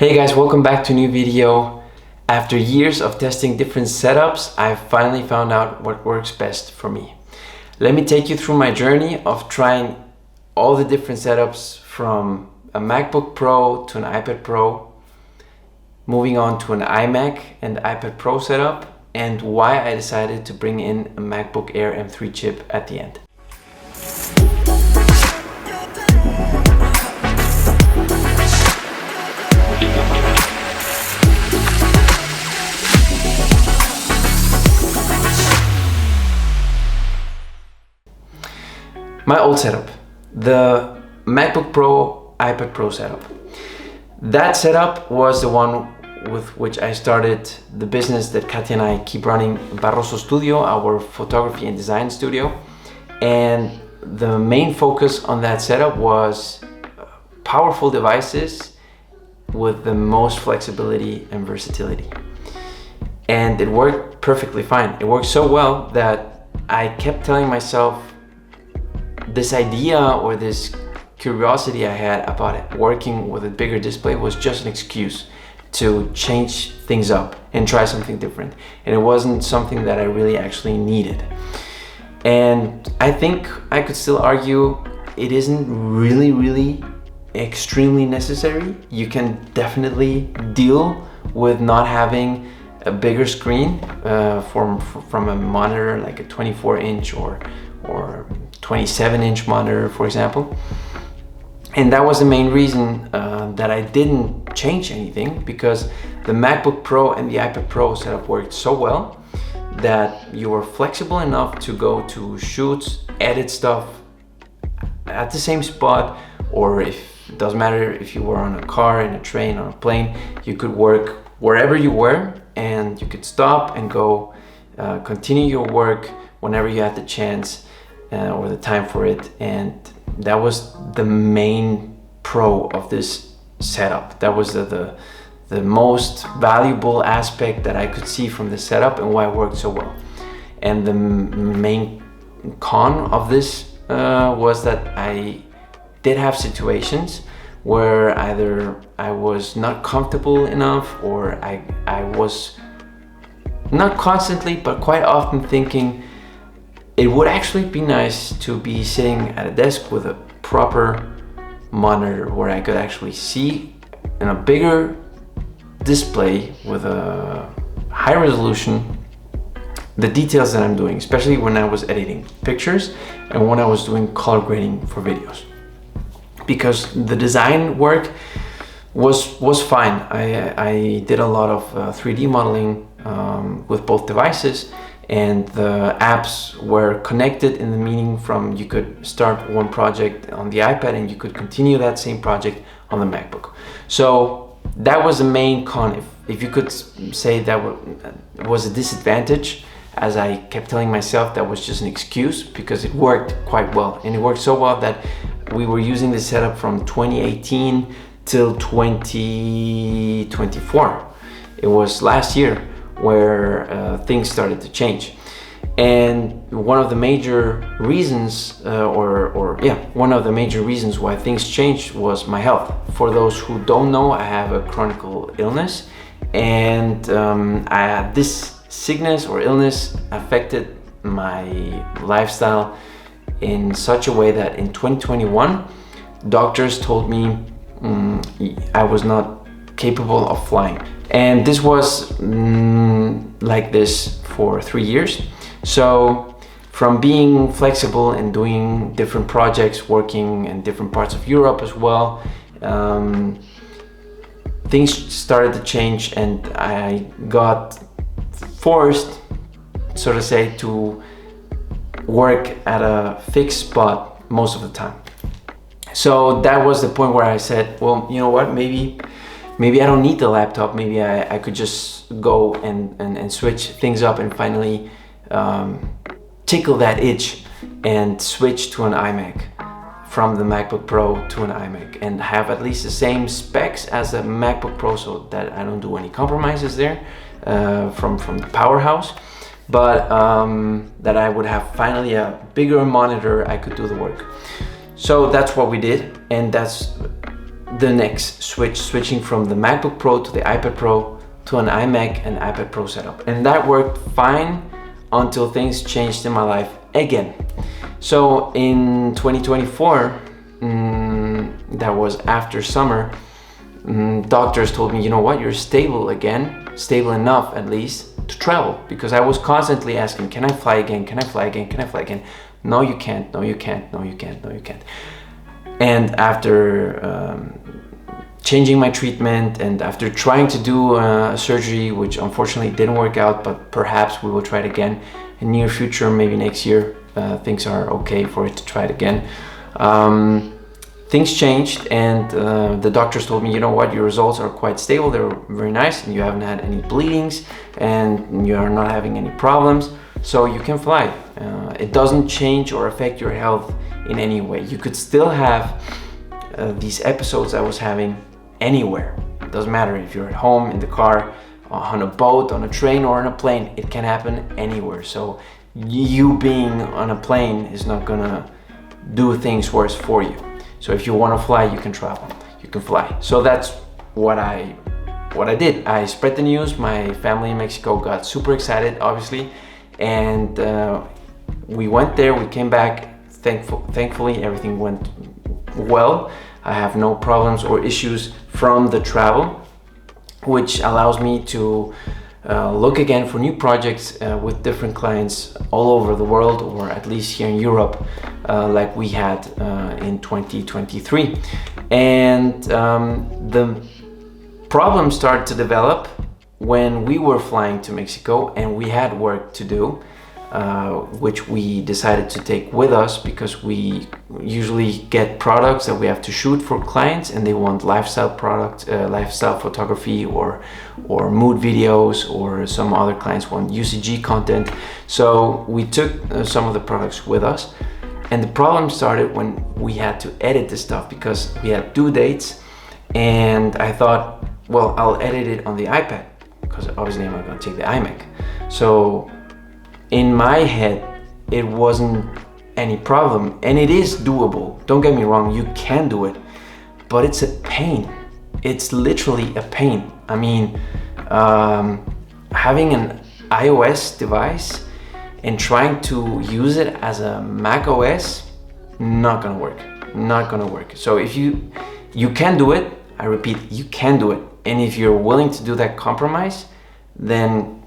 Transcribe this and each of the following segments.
Hey guys, welcome back to a new video. After years of testing different setups, I finally found out what works best for me. Let me take you through my journey of trying all the different setups from a MacBook Pro to an iPad Pro, moving on to an iMac and iPad Pro setup, and why I decided to bring in a MacBook Air M3 chip at the end. My old setup, the MacBook Pro, iPad Pro setup. That setup was the one with which I started the business that Katia and I keep running, Barroso Studio, our photography and design studio. And the main focus on that setup was powerful devices with the most flexibility and versatility. And it worked perfectly fine. It worked so well that I kept telling myself, this idea or this curiosity I had about it, working with a bigger display was just an excuse to change things up and try something different. And it wasn't something that I really actually needed. And I think I could still argue it isn't really extremely necessary. You can definitely deal with not having a bigger screen from a monitor like a 24-inch or 27-inch monitor, for example. And that was the main reason that I didn't change anything, because the MacBook Pro and the iPad Pro setup worked so well that you were flexible enough to go to shoots, edit stuff at the same spot, or if it doesn't matter if you were on a car, in a train, on a plane, you could work wherever you were, and you could stop and go continue your work whenever you had the chance or the time for it. And that was the main pro of this setup. That was the most valuable aspect that I could see from the setup and why it worked so well. And the main con of this was that I did have situations where either I was not comfortable enough, or I was not constantly but quite often thinking it would actually be nice to be sitting at a desk with a proper monitor where I could actually see in a bigger display with a high resolution the details that I'm doing, especially when I was editing pictures and when I was doing color grading for videos. Because the design work was fine. I did a lot of 3D modeling with both devices, and the apps were connected in the meaning from you could start one project on the iPad and you could continue that same project on the MacBook. So that was the main con. If you could say that was a disadvantage, as I kept telling myself that was just an excuse, because it worked quite well. And it worked so well that we were using this setup from 2018 till 2024. It was last year where things started to change. And one of the major reasons one of the major reasons why things changed was my health. For those who don't know, I have a chronic illness, and this sickness or illness affected my lifestyle in such a way that in 2021 doctors told me I was not capable of flying. And this was like this for 3 years. So from being flexible and doing different projects, working in different parts of Europe as well, things started to change, and I got forced, so to say, to work at a fixed spot most of the time. So that was the point where I said, well, you know what, maybe I don't need the laptop. Maybe I could just go and switch things up and finally tickle that itch and switch to an iMac, from the MacBook Pro to an iMac, and have at least the same specs as a MacBook Pro, so that I don't do any compromises there from the powerhouse, but that I would have finally a bigger monitor I could do the work. So that's what we did, and that's the next switching from the MacBook Pro to the iPad Pro to an iMac and iPad Pro setup. And that worked fine until things changed in my life again. So in 2024, that was after summer, doctors told me, you know what, you're stable again, stable enough at least to travel, because I was constantly asking, can I fly again? Can I fly again? Can I fly again? No, you can't. No, you can't. No, you can't. No, you can't. And after changing my treatment and after trying to do a surgery, which unfortunately didn't work out, but perhaps we will try it again in near future, maybe next year, things are okay for it to try it again. Things changed, and the doctors told me, you know what, your results are quite stable, they're very nice, and you haven't had any bleedings, and you are not having any problems, so you can fly. It doesn't change or affect your health in any way. You could still have these episodes I was having anywhere. It doesn't matter if you're at home, in the car, on a boat, on a train, or on a plane. It can happen anywhere. So you being on a plane is not gonna do things worse for you. So if you want to fly, you can travel, you can fly. So that's what I did. I spread the news. My family in Mexico got super excited, obviously, and we went there. We came back. Thankfully, everything went well. I have no problems or issues from the travel, which allows me to look again for new projects with different clients all over the world, or at least here in Europe, like we had in 2023. And the problem started to develop when we were flying to Mexico and we had work to do, which we decided to take with us, because we usually get products that we have to shoot for clients, and they want lifestyle products, lifestyle photography, or mood videos, or some other clients want UCG content. So we took some of the products with us, and the problem started when we had to edit the stuff, because we had due dates, and I thought, well, I'll edit it on the iPad, because obviously I'm not going to take the iMac. So in my head, it wasn't any problem, and it is doable. Don't get me wrong, you can do it, but it's a pain. It's literally a pain. I mean, having an iOS device and trying to use it as a Mac OS, not gonna work. So if you can do it, I repeat, you can do it. And if you're willing to do that compromise, then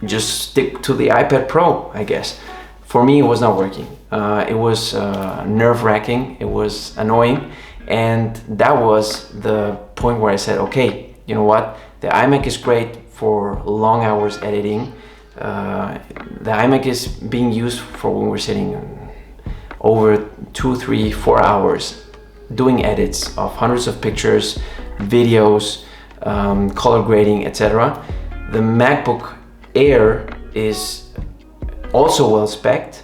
just stick to the iPad Pro, I guess. For me, it was not working. It was nerve-wracking, it was annoying, and that was the point where I said, okay, you know what? The iMac is great for long hours editing. The iMac is being used for when we're sitting over 2, 3, 4 hours doing edits of hundreds of pictures, videos, color grading, etc. The MacBook Air is also well spec'd.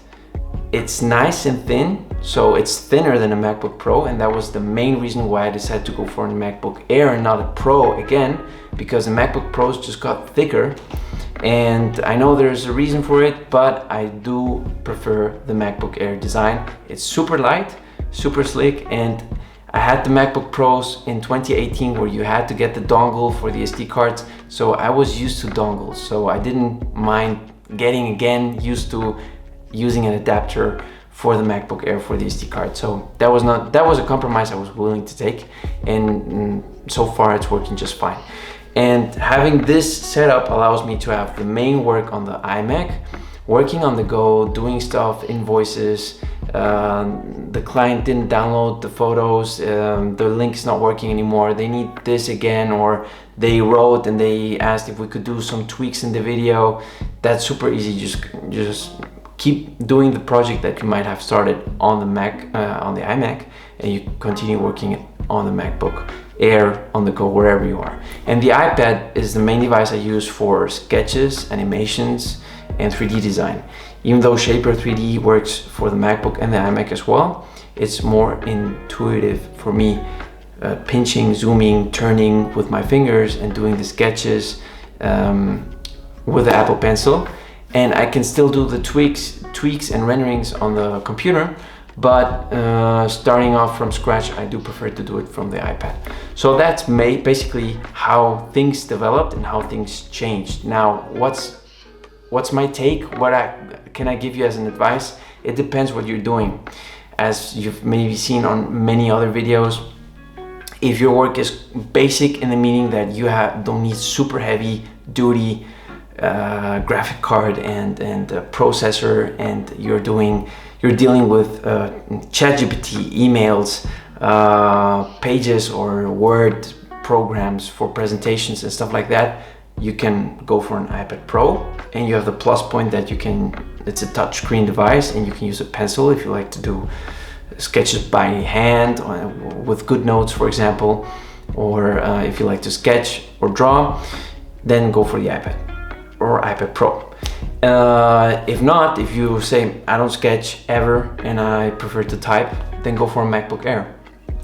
It's nice and thin, so it's thinner than a MacBook Pro, and that was the main reason why I decided to go for a MacBook Air and not a Pro again, because the MacBook Pros just got thicker. And I know there's a reason for it, but I do prefer the MacBook Air design. It's super light, super slick, and I had the MacBook Pros in 2018 where you had to get the dongle for the SD cards, so I was used to dongles, so I didn't mind getting again used to using an adapter for the MacBook Air for the SD card. So that was a compromise I was willing to take, and so far it's working just fine. And having this setup allows me to have the main work on the iMac, working on the go, doing stuff, invoices. The client didn't download the photos, the link's not working anymore, they need this again, or they wrote and they asked if we could do some tweaks in the video. That's super easy. Just keep doing the project that you might have started on the Mac, on the iMac, and you continue working it on the MacBook Air on the go, wherever you are. And the iPad is the main device I use for sketches, animations, and 3D design. Even though Shaper 3D works for the MacBook and the iMac as well, it's more intuitive for me, pinching, zooming, turning with my fingers and doing the sketches with the Apple Pencil. And I can still do the tweaks and renderings on the computer, but starting off from scratch, I do prefer to do it from the iPad. So that's basically how things developed and how things changed. Now, what's my take? What can I give you as an advice? It depends what you're doing. As you've maybe seen on many other videos, if your work is basic in the meaning that you don't need super heavy duty graphic card and processor, and you're dealing with ChatGPT, emails, pages or Word programs for presentations and stuff like that, you can go for an iPad Pro, and you have the plus point that it's a touchscreen device and you can use a pencil if you like to do sketches by hand with GoodNotes, for example, or if you like to sketch or draw, then go for the iPad or iPad Pro. If not, if you say I don't sketch ever and I prefer to type, then go for a MacBook Air.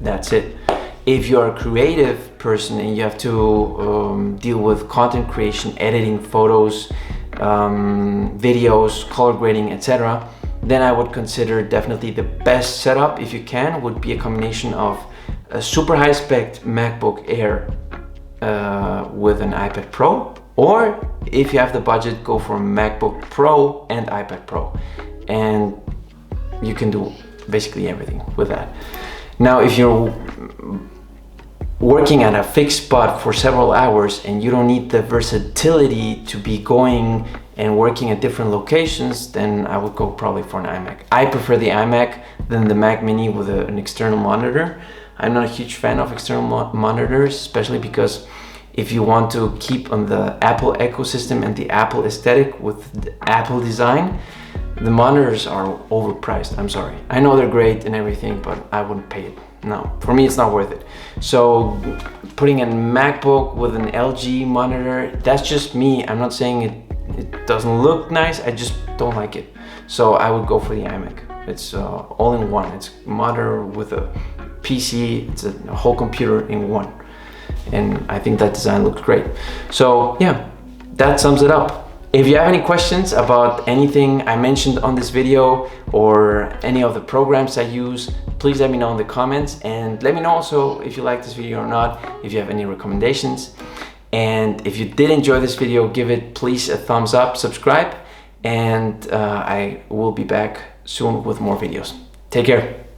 That's it. If you're a creative person and you have to deal with content creation, editing photos, videos, color grading, etc., then I would consider definitely the best setup, if you can, would be a combination of a super high spec MacBook Air with an iPad Pro, or if you have the budget, go for a MacBook Pro and iPad Pro, and you can do basically everything with that. Now, if you're working at a fixed spot for several hours and you don't need the versatility to be going and working at different locations, then I would go probably for an iMac. I prefer the iMac than the Mac Mini with an external monitor. I'm not a huge fan of external monitors, especially because if you want to keep on the Apple ecosystem and the Apple aesthetic with the Apple design, the monitors are overpriced. I'm sorry. I know they're great and everything, but I wouldn't pay it. No, for me, it's not worth it. So putting a MacBook with an LG monitor, that's just me. I'm not saying it doesn't look nice. I just don't like it. So I would go for the iMac. It's all in one. It's monitor with a PC. It's a whole computer in one. And I think that design looks great. So yeah, that sums it up. If you have any questions about anything I mentioned on this video or any of the programs I use, please let me know in the comments, and let me know also if you like this video or not, if you have any recommendations. And if you did enjoy this video, give it please a thumbs up, subscribe, and I will be back soon with more videos. Take care.